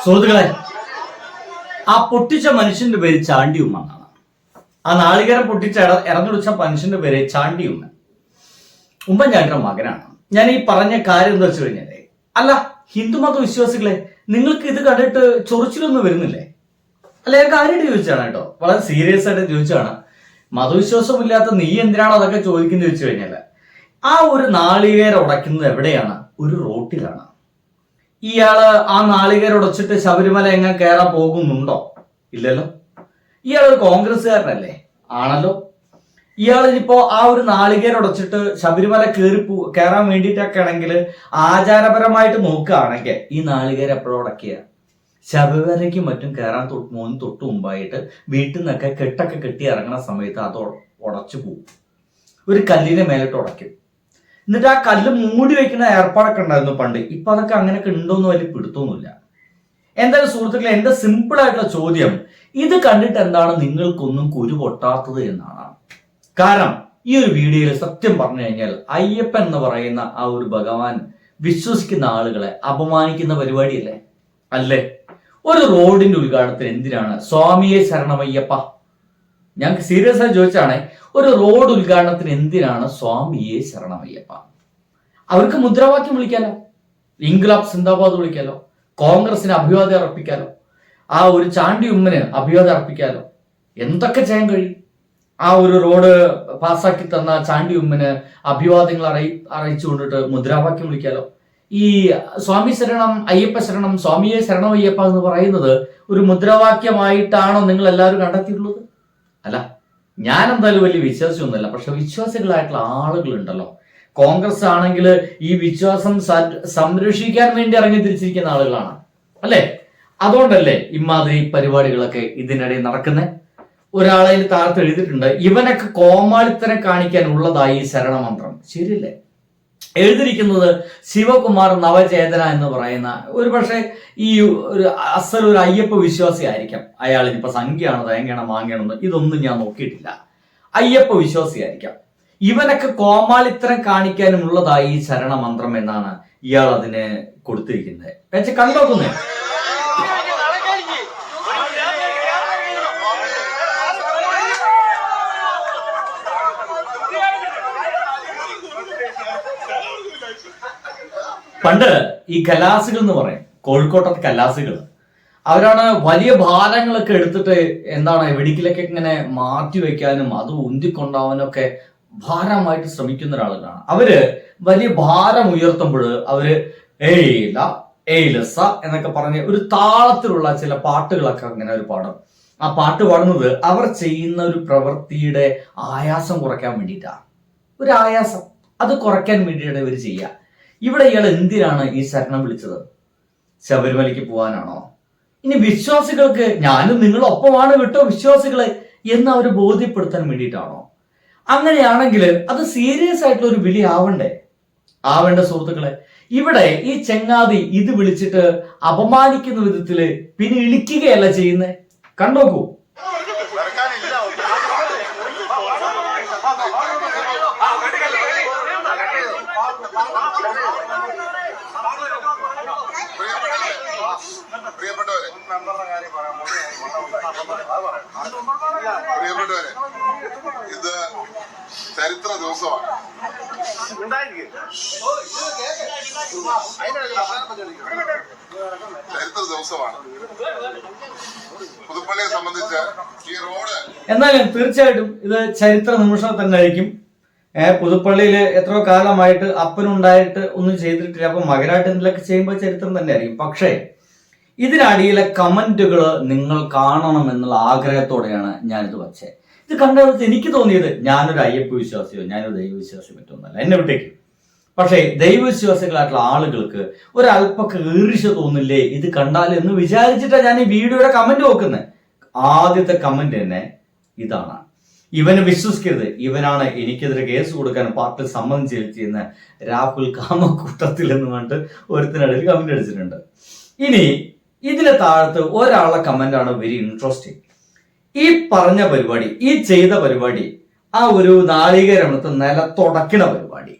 സുഹൃത്തുക്കളെ, ആ പൊട്ടിച്ച മനുഷ്യന്റെ പേര് ചാണ്ടിയുമ്മ എന്നാണ്. ആ നാളികേരം പൊട്ടിച്ച ഇറങ്ങിവിളിച്ച മനുഷ്യന്റെ പേര് ചാണ്ടിയുമ്മ. ഉമ്മൻചാണ്ടിയുടെ മകനാണ്. ഞാൻ ഈ പറഞ്ഞ കാര്യം എന്താ വെച്ച് കഴിഞ്ഞാലേ, അല്ല ഹിന്ദുമത വിശ്വാസികളെ, നിങ്ങൾക്ക് ഇത് കണ്ടിട്ട് ചൊറിച്ചിലൊന്നും വരുന്നില്ലേ? അല്ല, ഞാൻ കാര്യമായിട്ട് ചോദിച്ചാണ് കേട്ടോ, വളരെ സീരിയസ് ആയിട്ട് ചോദിച്ചാണ്. മതവിശ്വാസമില്ലാത്ത നീ എന്തിനാണോ അതൊക്കെ ചോദിക്കുന്നത് ചോദിച്ചു കഴിഞ്ഞാല്, ആ ഒരു നാളികേരം ഉടയ്ക്കുന്നത് എവിടെയാണ്? ഒരു റോട്ടിലാണ്. ഇയാള് ആ നാളികേരം ഉടച്ചിട്ട് ശബരിമല എങ്ങനെ കയറാൻ പോകുന്നുണ്ടോ? ഇല്ലല്ലോ. ഇയാൾ ഒരു കോൺഗ്രസ്സുകാരനല്ലേ? ആണല്ലോ. ഇയാളിപ്പോ ആ ഒരു നാളികേരം ഉടച്ചിട്ട് ശബരിമല കയറാൻ വേണ്ടിയിട്ടൊക്കെ ആണെങ്കിൽ ആചാരപരമായിട്ട് നോക്കുകയാണെങ്കിൽ ഈ നാളികേരം എപ്പോഴും ഉടക്കുക ശബരിമലയ്ക്കും മറ്റും കയറാൻ തൊട്ട് മുമ്പായിട്ട് വീട്ടിൽ നിന്നൊക്കെ കെട്ടൊക്കെ കെട്ടി ഇറങ്ങുന്ന സമയത്ത് അത് ഉടച്ചു പോകും. ഒരു കല്ലിനെ മേലിട്ട് ഉടയ്ക്കും. എന്നിട്ട് ആ കല്ല് മൂടി വെക്കുന്ന ഏർപ്പാടൊക്കെ ഉണ്ടായിരുന്നു പണ്ട്. ഇപ്പൊ അതൊക്കെ അങ്ങനെയൊക്കെ ഉണ്ടോന്ന് വലിയ പിടുത്തൊന്നുമില്ല. എന്തായാലും സുഹൃത്തുക്കളെ, എന്റെ സിമ്പിൾ ആയിട്ടുള്ള ചോദ്യം, ഇത് കണ്ടിട്ട് എന്താണ് നിങ്ങൾക്കൊന്നും കുരു പൊട്ടാത്തത് എന്നാണ്. കാരണം ഈ ഒരു വീഡിയോയിൽ സത്യം പറഞ്ഞു കഴിഞ്ഞാൽ അയ്യപ്പൻ എന്ന് പറയുന്ന ആ ഒരു ഭഗവാൻ വിശ്വസിക്കുന്ന ആളുകളെ അപമാനിക്കുന്ന പരിപാടിയല്ലേ? അല്ലേ? ഒരു റോഡിന്റെ ഉദ്ഘാടനത്തിന് എന്തിനാണ് സ്വാമിയെ ശരണമയ്യപ്പ? ഞങ്ങൾക്ക് സീരിയസ് ആയി ചോദിച്ചാണ്, ഒരു റോഡ് ഉദ്ഘാടനത്തിന് എന്തിനാണ് സ്വാമിയെ ശരണമയ്യപ്പ? അവർക്ക് മുദ്രാവാക്യം വിളിക്കാലോ, ഇൻക്ലാബ് സിന്ദാബാദ് വിളിക്കാലോ, കോൺഗ്രസിന് അഭിവാദ്യം അർപ്പിക്കാലോ, ആ ഒരു ചാണ്ടി ഉമ്മന് അഭിവാദ്യം അർപ്പിക്കാലോ, എന്തൊക്കെ ചെയ്യാൻ കഴിയും? ആ ഒരു റോഡ് പാസ്സാക്കി തന്ന ചാണ്ടി ഉമ്മന് അഭിവാദ്യങ്ങൾ അറിയിച്ചു കൊണ്ടിട്ട് മുദ്രാവാക്യം വിളിക്കാലോ. ഈ സ്വാമി ശരണം അയ്യപ്പ ശരണം, സ്വാമിയെ ശരണം അയ്യപ്പ എന്ന് പറയുന്നത് ഒരു മുദ്രാവാക്യമായിട്ടാണോ നിങ്ങൾ എല്ലാവരും കണ്ടെത്തിയിട്ടുള്ളത്? അല്ല, ഞാൻ എന്തായാലും വലിയ വിശ്വാസിയൊന്നുമല്ല. പക്ഷെ വിശ്വാസികളായിട്ടുള്ള ആളുകളുണ്ടല്ലോ. കോൺഗ്രസ് ആണെങ്കിൽ ഈ വിശ്വാസം സംരക്ഷിക്കാൻ വേണ്ടി ഇറങ്ങി തിരിച്ചിരിക്കുന്ന ആളുകളാണ്, അല്ലെ? അതുകൊണ്ടല്ലേ ഇമാതിരി പരിപാടികളൊക്കെ ഇതിനിടയിൽ നടക്കുന്നത്. ഒരാളെ താഴത്ത് എഴുതിയിട്ടുണ്ട്, ഇവനൊക്കെ കോമാളിത്തരം കാണിക്കാനുള്ളതായി ശരണമന്ത്രം. ശരിയല്ലേ? എഴുതിയിരിക്കുന്നത് ശിവകുമാർ നവചേതന എന്ന് പറയുന്ന ഒരു പക്ഷേ ഈ ഒരു ഒരു അയ്യപ്പ വിശ്വാസി ആയിരിക്കാം. അയാൾ ഇനിയിപ്പോ സംഖ്യയാണോ തേങ്ങയാണോ മാങ്ങയാണോ ഇതൊന്നും ഞാൻ നോക്കിയിട്ടില്ല. അയ്യപ്പ വിശ്വാസി ആയിരിക്കാം. ഇവനൊക്കെ കോമാളിത്തരം കാണിക്കാനുള്ളതായി ശരണമന്ത്രം എന്നാണ് ഇയാൾ അതിന് കൊടുത്തിരിക്കുന്നത്. വെച്ച് കണ്ടോക്കുന്നേ. പണ്ട് ഈ കലാസുകൾ എന്ന് പറയും, കോഴിക്കോട്ടത്തെ കലാസുകൾ, അവരാണ് വലിയ ഭാരങ്ങളൊക്കെ എടുത്തിട്ട് എന്താണ് വെടിക്കിലൊക്കെ ഇങ്ങനെ മാറ്റി വെക്കാനും അത് ഉന്തിക്കൊണ്ടാവാനും ഒക്കെ ഭാരമായിട്ട് ശ്രമിക്കുന്ന ഒരാളുകളാണ്. അവര് വലിയ ഭാരം ഉയർത്തുമ്പോൾ അവര് ഏയ്ലസ എന്നൊക്കെ പറഞ്ഞ് ഒരു താളത്തിലുള്ള ചില പാട്ടുകളൊക്കെ അങ്ങനെ ഒരു പാടും. ആ പാട്ട് പാടുന്നത് അവർ ചെയ്യുന്ന ഒരു പ്രവൃത്തിയുടെ ആയാസം കുറയ്ക്കാൻ വേണ്ടിയിട്ടാണ്. ഒരു ആയാസം അത് കുറയ്ക്കാൻ വേണ്ടിയിട്ടാണ് ഇവർ ചെയ്യുക. ഇവിടെ ഇയാൾ എന്തിനാണ് ഈ ശരണം വിളിച്ചത്? ശബരിമലയ്ക്ക് പോകാനാണോ? ഇനി വിശ്വാസികൾക്ക് ഞാനും നിങ്ങളൊപ്പമാണ് കേട്ടോ വിശ്വാസികളെ എന്ന് അവർ ബോധ്യപ്പെടുത്താൻ വേണ്ടിയിട്ടാണോ? അങ്ങനെയാണെങ്കിൽ അത് സീരിയസ് ആയിട്ടുള്ള ഒരു വിളി ആവേണ്ട സുഹൃത്തുക്കളെ. ഇവിടെ ഈ ചെങ്ങാതി ഇത് വിളിച്ചിട്ട് അപമാനിക്കുന്ന വിധത്തില് പിന്നെ ഇളിക്കുകയല്ല ചെയ്യുന്നത്. കണ്ടോക്കൂ. പ്രിയപ്പെട്ടവരെ, ഇത് ചരിത്ര ദിവസമാണ്. പുതുപ്പള്ളിയെ സംബന്ധിച്ച് ഈ റോഡ് എന്നാലും തീർച്ചയായിട്ടും ഇത് ചരിത്ര നിമിഷം തന്നെ ആയിരിക്കും. പുതുപ്പള്ളിയിൽ എത്രയോ കാലമായിട്ട് അപ്പനുണ്ടായിട്ട് ഒന്നും ചെയ്തിട്ടില്ല. അപ്പൊ മകനായിട്ട് എന്തെങ്കിലുമൊക്കെ ചെയ്യുമ്പോൾ ചരിത്രം തന്നെ ആയിരിക്കും. പക്ഷേ ഇതിനടിയിലെ കമന്റുകൾ നിങ്ങൾ കാണണം എന്നുള്ള ആഗ്രഹത്തോടെയാണ് ഞാനിത് വച്ചത്. ഇത് കണ്ടത് എനിക്ക് തോന്നിയത് ഞാനൊരു അയ്യപ്പ വിശ്വാസിയോ ഞാനൊരു ദൈവവിശ്വാസിയോ മറ്റൊന്നല്ല, എന്നെ വിട്ടേക്ക്. പക്ഷേ ദൈവവിശ്വാസികളായിട്ടുള്ള ആളുകൾക്ക് ഒരല്പൊക്കെ ഈർഷ്യ തോന്നില്ലേ ഇത് കണ്ടാൽ എന്ന് വിചാരിച്ചിട്ടാണ് ഞാൻ ഈ വീഡിയോയുടെ കമന്റ് നോക്കുന്നത്. ആദ്യത്തെ കമന്റ് തന്നെ ഇതാണ്: ഇവനെ വിശ്വസിക്കരുത്, ഇവനാണ് എനിക്കെതിരെ കേസ് കൊടുക്കാൻ പാർട്ടി സമ്മതം ചെലുത്തിയെന്ന് രാഹുൽ കാമക്കൂട്ടത്തിൽ എന്ന് പറഞ്ഞിട്ട് ഒരുത്തിനിടയിൽ കമന്റ് അടിച്ചിട്ടുണ്ട്. ഇനി ഇതിലെ താഴത്ത് ഒരാളുടെ കമന്റ് ആണ് വെരി ഇൻട്രസ്റ്റിംഗ്. ഈ പറഞ്ഞ പരിപാടി, ഈ ചെയ്ത പരിപാടി, ആ ഒരു നാളികേരമത്ത് നിലത്തുടക്കണ പരിപാടി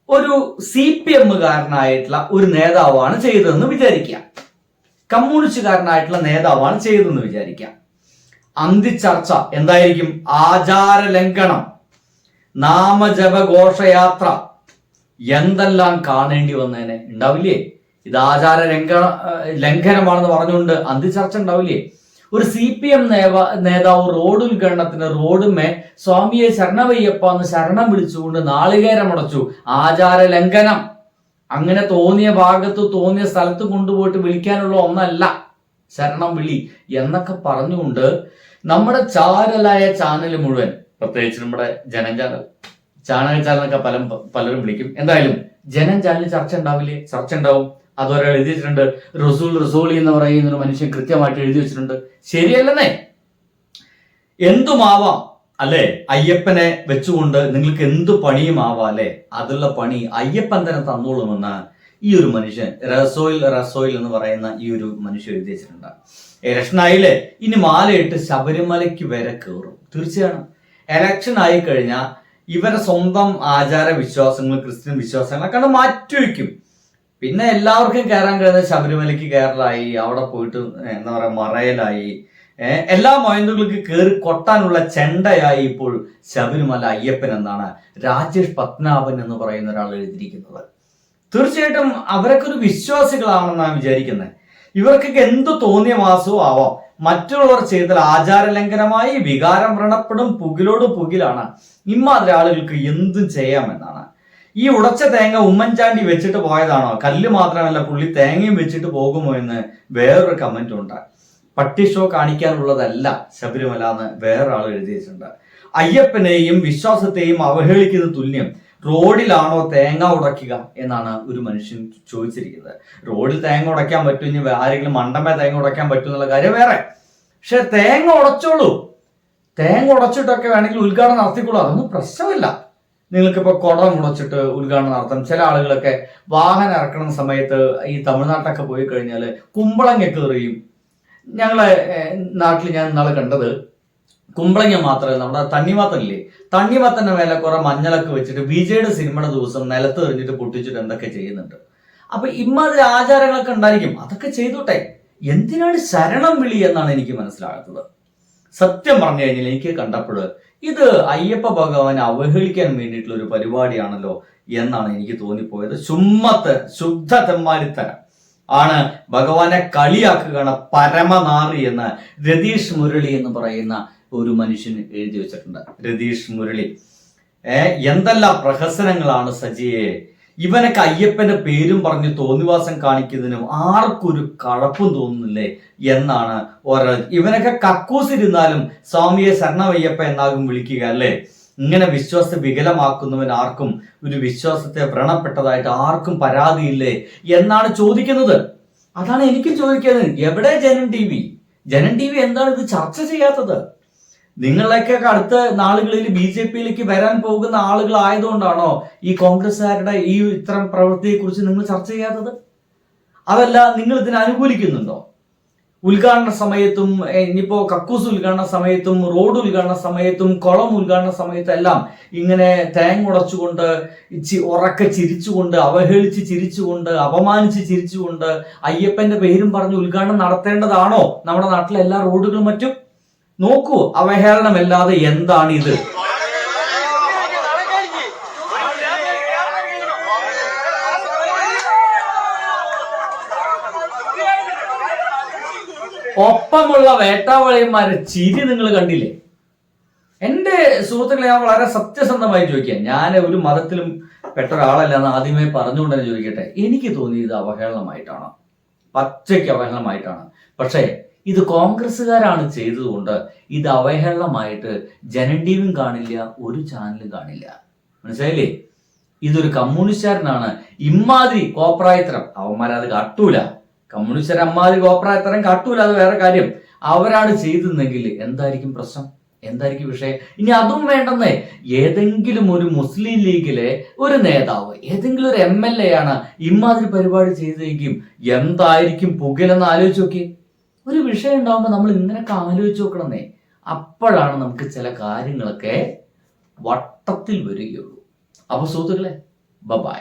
ഒരു CPM കാരനായിട്ടുള്ള ഒരു നേതാവാണ് ചെയ്തതെന്ന് വിചാരിക്കുക. കമ്മ്യൂണിസ്റ്റുകാരനായിട്ടുള്ള നേതാവാണ് ചെയ്തതെന്ന് വിചാരിക്കാം. അന്തിച്ചർച്ച എന്തായിരിക്കും? ആചാര ലംഘനം, നാമജപ ഘോഷയാത്ര, എന്തെല്ലാം കാണേണ്ടി വന്നേനെ. ഉണ്ടാവില്ലേ? ഇത് ആചാര ലംഘനമാണെന്ന് പറഞ്ഞുകൊണ്ട് അന്തിച്ചർച്ച ഉണ്ടാവില്ലേ? ഒരു CPM നേതാവ് റോഡ് ഉദ്ഘാടനത്തിന് റോഡുമേ സ്വാമിയെ ശരണവയ്യപ്പ എന്ന് ശരണം വിളിച്ചുകൊണ്ട് നാളികേരമടച്ചു. ആചാര ലംഘനം. അങ്ങനെ തോന്നിയ ഭാഗത്ത് തോന്നിയ സ്ഥലത്ത് കൊണ്ടുപോയിട്ട് വിളിക്കാനുള്ള ഒന്നല്ല ശരണം വിളി എന്നൊക്കെ പറഞ്ഞുകൊണ്ട് നമ്മുടെ ചാനലായ ചാനൽ മുഴുവൻ, പ്രത്യേകിച്ച് നമ്മുടെ ജനം ചാനലൊക്കെ പലരും വിളിക്കും. എന്തായാലും ജനം ചാനലിൽ ചർച്ച ഉണ്ടാവില്ലേ? ചർച്ച ഉണ്ടാവും. അതൊരാൾ എഴുതി വെച്ചിട്ടുണ്ട്. റസൂളി എന്ന് പറയുന്ന ഒരു മനുഷ്യൻ കൃത്യമായിട്ട് എഴുതി വെച്ചിട്ടുണ്ട്. ശരിയല്ലെന്നേ? എന്തുമാവാം അല്ലെ? അയ്യപ്പനെ വെച്ചുകൊണ്ട് നിങ്ങൾക്ക് എന്തു പണിയുമാവാം അല്ലെ? അതുള്ള പണി അയ്യപ്പൻ തന്നെ തന്നോളുമെന്ന് ഈ ഒരു മനുഷ്യൻ റസോയിൽ എന്ന് പറയുന്ന ഈ ഒരു മനുഷ്യൻ എഴുതി വെച്ചിട്ടുണ്ട്. ഇലക്ഷനായില്ലേ, ഇനി മാലയിട്ട് ശബരിമലയ്ക്ക് വരെ കയറും. തീർച്ചയാണ് ഇലക്ഷൻ ആയി കഴിഞ്ഞാൽ ഇവരെ സ്വന്തം ആചാര വിശ്വാസങ്ങൾ, ക്രിസ്ത്യൻ വിശ്വാസങ്ങളൊക്കെ മാറ്റിവെക്കും. പിന്നെ എല്ലാവർക്കും കയറാൻ കഴിയുന്ന ശബരിമലയ്ക്ക് കയറലായി, അവിടെ പോയിട്ട് എന്താ പറയാ മറയലായി, എല്ലാ മൊയന്തുകൾക്ക് കയറി കൊട്ടാനുള്ള ചെണ്ടയായി ഇപ്പോൾ ശബരിമല അയ്യപ്പൻ എന്നാണ് രാജേഷ് പത്മനാഭൻ എന്ന് പറയുന്ന ഒരാൾ എഴുതിയിരിക്കുന്നത്. തീർച്ചയായിട്ടും അവരൊക്കെ ഒരു വിശ്വാസികളാണെന്നാണ് വിചാരിക്കുന്നത്. ഇവർക്കൊക്കെ എന്തു തോന്നിയ മാസവും ആവാം. മറ്റുള്ളവർ ചെയ്താൽ ആചാര ലംഘനമായി വികാരം വ്രണപ്പെടും. പുകിലോട് പുകിലാണ്. ഇമ്മാതിരി ആളുകൾക്ക് എന്തും ചെയ്യാമെന്നാണ്. ഈ ഉടച്ച തേങ്ങ ഉമ്മൻചാണ്ടി വെച്ചിട്ട് പോയതാണോ? കല്ല് മാത്രമല്ല പുള്ളി തേങ്ങയും വെച്ചിട്ട് പോകുമോ എന്ന് വേറൊരു കമന്റ് ഉണ്ട്. പട്ടി ഷോ കാണിക്കാനുള്ളതല്ല ശബരിമല എന്ന് വേറൊരാൾ എഴുതി വെച്ചിട്ടുണ്ട്. അയ്യപ്പനെയും വിശ്വാസത്തെയും അവഹേളിക്കുന്ന തുല്യം റോഡിലാണോ തേങ്ങ ഉടയ്ക്കുക എന്നാണ് ഒരു മനുഷ്യൻ ചോദിച്ചിരിക്കുന്നത്. റോഡിൽ തേങ്ങ ഉടയ്ക്കാൻ പറ്റും, ഇനി ആരെങ്കിലും മണ്ടമേ തേങ്ങ ഉടയ്ക്കാൻ പറ്റും എന്നുള്ള കാര്യം വേറെ. പക്ഷെ തേങ്ങ ഉടച്ചോളൂ. തേങ്ങ ഉടച്ചിട്ടൊക്കെ വേണമെങ്കിൽ ഉദ്ഘാടനം നടത്തിക്കോളൂ. അതൊന്നും പ്രശ്നമില്ല. നിങ്ങൾക്കിപ്പോൾ കുടം ഉടച്ചിട്ട് ഉദ്ഘാടനം നടത്താം. ചില ആളുകളൊക്കെ വാഹനം ഇറക്കുന്ന സമയത്ത് ഈ തമിഴ്നാട്ടിലൊക്കെ പോയി കഴിഞ്ഞാൽ കുമ്പളങ്ങയൊക്കെ എറിയും. ഞങ്ങളെ നാട്ടിൽ ഞാൻ ഇന്നാളെ കണ്ടത് കുമ്പളങ്ങ മാത്രമല്ല, നമ്മുടെ തണ്ണിമത്തനില്ലേ, തണ്ണിമത്തന്റെ മേലെ കുറെ മഞ്ഞളൊക്കെ വെച്ചിട്ട് വിജയുടെ സിനിമയുടെ ദിവസം നിലത്ത് എറിഞ്ഞിട്ട് പൊട്ടിച്ചിട്ട് എന്തൊക്കെ ചെയ്യുന്നുണ്ട്. അപ്പൊ ഇമ്മാതിരി ആചാരങ്ങളൊക്കെ ഉണ്ടായിരിക്കും. അതൊക്കെ ചെയ്തോട്ടെ. എന്തിനാണ് ശരണം വിളി എന്നാണ് എനിക്ക് മനസ്സിലാകാത്തത്. സത്യം പറഞ്ഞു കഴിഞ്ഞാൽ എനിക്ക് കണ്ടപ്പോൾ ഇത് അയ്യപ്പ ഭഗവാനെ അവഹേളിക്കാൻ വേണ്ടിയിട്ടുള്ള ഒരു പരിപാടിയാണല്ലോ എന്നാണ് എനിക്ക് തോന്നിപ്പോയത്. ശുദ്ധ തെമ്മാരിത്തരം ആണ്. ഭഗവാനെ കളിയാക്കുകയാണ് പരമനാറി എന്ന് രതീഷ് മുരളി എന്ന് പറയുന്ന ഒരു മനുഷ്യൻ എഴുതി വെച്ചിട്ടുണ്ട്. രതീഷ് മുരളി എന്തെല്ലാം പ്രഹസനങ്ങളാണ് സജിയെ. ഇവനൊക്കെ അയ്യപ്പന്റെ പേരും പറഞ്ഞ് തോന്നിവാസം കാണിക്കുന്നതിനും ആർക്കൊരു കഴപ്പും തോന്നുന്നില്ലേ എന്നാണ് ഓരോ. ഇവനൊക്കെ കക്കൂസിരുന്നാലും സ്വാമിയെ ശരണവയ്യപ്പ എന്നാകും വിളിക്കുക അല്ലേ? ഇങ്ങനെ വിശ്വാസത്തെ വികലമാക്കുന്നവൻ ആർക്കും, ഒരു വിശ്വാസത്തെ വ്രണപ്പെട്ടതായിട്ട് ആർക്കും പരാതിയില്ലേ എന്നാണ് ചോദിക്കുന്നത്. അതാണ് എനിക്കും ചോദിക്കുന്നത്. എവിടെ ജനൻ ടി വി എന്താണ് ഇത് ചർച്ച ചെയ്യാത്തത്? നിങ്ങളൊക്കെ അടുത്ത നാളുകളിൽ BJP-യിലേക്ക് വരാൻ പോകുന്ന ആളുകൾ ആയതുകൊണ്ടാണോ ഈ കോൺഗ്രസ്സുകാരുടെ ഈ ഇത്തരം പ്രവൃത്തിയെ കുറിച്ച് നിങ്ങൾ ചർച്ച ചെയ്യാത്തത്? അതല്ല, നിങ്ങൾ ഇതിനെ അനുകൂലിക്കുന്നുണ്ടോ? ഉദ്ഘാടന സമയത്തും ഇനിയിപ്പോ കക്കൂസ് ഉദ്ഘാടന സമയത്തും റോഡ് ഉദ്ഘാടന സമയത്തും കുളം ഉദ്ഘാടന സമയത്തും എല്ലാം ഇങ്ങനെ തേങ്ങ ഉടച്ചുകൊണ്ട് ഉറക്കെ ചിരിച്ചുകൊണ്ട് അവഹേളിച്ച് ചിരിച്ചുകൊണ്ട് അപമാനിച്ച് ചിരിച്ചുകൊണ്ട് അയ്യപ്പന്റെ പേരും പറഞ്ഞ് ഉദ്ഘാടനം നടത്തേണ്ടതാണോ നമ്മുടെ നാട്ടിലെ എല്ലാ റോഡുകളും മറ്റും? നോക്കൂ, അവഹേളനമല്ലാതെ എന്താണ് ഇത്? ഒപ്പമുള്ള വേട്ടാവളിയന്മാരെ ചിരി നിങ്ങൾ കണ്ടില്ലേ? എന്റെ സുഹൃത്തുക്കളെ, ഞാൻ വളരെ സത്യസന്ധമായി ചോദിക്കാം. ഞാൻ ഒരു മതത്തിലും പെട്ട ഒരാളല്ല എന്ന് ആദ്യമേ പറഞ്ഞുകൊണ്ട് തന്നെ ചോദിക്കട്ടെ. എനിക്ക് തോന്നിയത് അവഹേളനമായിട്ടാണ്, പച്ചയ്ക്ക് അവഹേളനമായിട്ടാണ്. പക്ഷേ ഇത് കോൺഗ്രസ്സുകാരാണ് ചെയ്തതുകൊണ്ട് ഇത് അവഹേളനമായിട്ട് ജനൻ ടിവിയും കാണില്ല, ഒരു ചാനലും കാണില്ല. മനസ്സിലായില്ലേ? ഇതൊരു കമ്മ്യൂണിസ്റ്റുകാരനാണ് ഇമ്മാതിരി കോപ്രായത്തരം. അവന്മാരത് കാട്ടൂല. കമ്മ്യൂണിസ്റ്റുകാർ അമ്മാതിരി കോപ്രായത്തരം കാട്ടൂല, അത് വേറെ കാര്യം. അവരാണ് ചെയ്തിരുന്നെങ്കിൽ എന്തായിരിക്കും പ്രശ്നം? എന്തായിരിക്കും വിഷയം? ഇനി അതും വേണ്ടെന്നേ, ഏതെങ്കിലും ഒരു മുസ്ലിം ലീഗിലെ ഒരു നേതാവ്, ഏതെങ്കിലും ഒരു MLA ആണ് ഇമ്മാതിരി പരിപാടി ചെയ്തെങ്കിൽ എന്തായിരിക്കും പുകലെന്ന് ആലോചിച്ച് നോക്കി. ഒരു വിഷയം ഉണ്ടാകുമ്പോൾ നമ്മൾ ഇങ്ങനെയൊക്കെ ആലോചിച്ച് നോക്കണമെന്നേ. അപ്പോഴാണ് നമുക്ക് ചില കാര്യങ്ങളൊക്കെ വട്ടത്തിൽ വരികയുള്ളൂ. അപ്പൊ സുഹൃത്തുക്കളെ, ബൈ.